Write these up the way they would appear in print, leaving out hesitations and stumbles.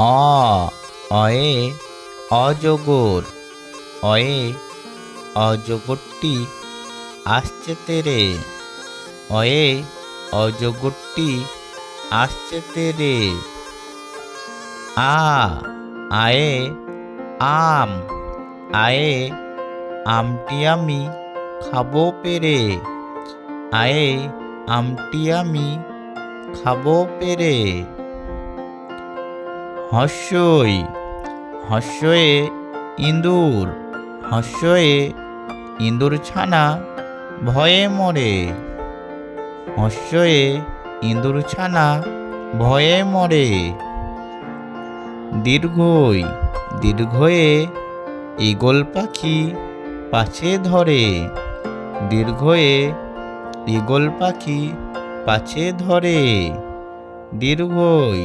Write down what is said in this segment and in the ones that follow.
অ অয়ে অজগর। অয়ে অজগরটি আসছে তেরে। অয়ে অজগরটি আসছে তেরে। আ আয়ে আম। আয়ে আমটি আমি খাবো পেরে। আয়ে আমটি আমি খাবো পেরে। হস্যই হস্যয়ে ইঁদুর। হস্যয়ে ইঁদুর ছানা ভয়ে মরে। হস্যয়ে ইঁদুর ছানা ভয়ে মরে। দীর্ঘই দীর্ঘয়ে ঈগল পাখি পাছে ধরে। দীর্ঘয়ে ঈগল পাখি পাছে ধরে। দীর্ঘই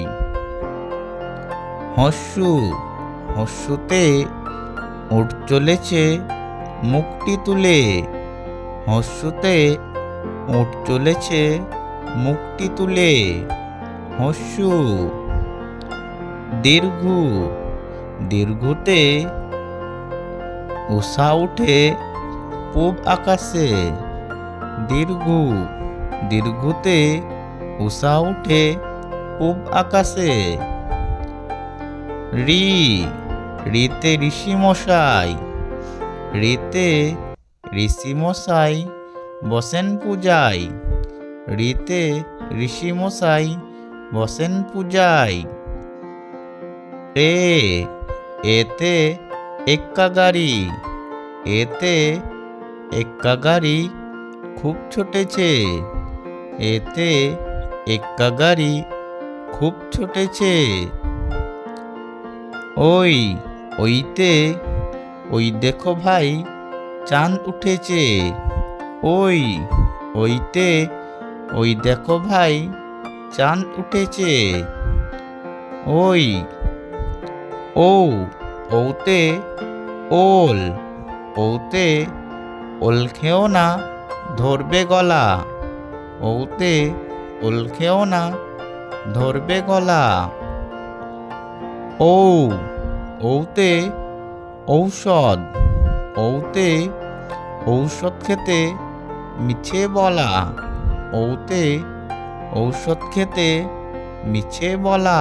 হস্যু হস্যুতে উট চলেছে মুখটি তুলে। হস্যুতে উট চলেছে মুখটি তুলে। হস্যু দীর্ঘু দীর্ঘুতে উষা উঠে পূব আকাশে। দীর্ঘু দীর্ঘুতে উষা উঠে পূব আকাশে। ঋ ঋতে ঋষি মশাই। ঋতে ঋষি মশাই বসেন পূজায়। ঋতে ঋষি মশাই বসেন পূজায়। এতে এক্কা গাড়ি। এতে এক্কা গাড়ি খুব ছুটেছে। এতে এক্কা গাড়ি খুব ছুটেছে। ওই ওইতে ওই দেখো ভাই চাঁদ উঠেছে। ওই ওইতে ওই দেখো ভাই চাঁদ উঠেছে। ওই ও ওতে ওল। ওতে ওল খেও না ধরবে গলা। ওতে ওল খেও না ধরবে গলা। ও ওতে ঔষধ। ওতে ঔষধ খেতে মিছে বলা। ওতে ঔষধ খেতে মিছে বলা।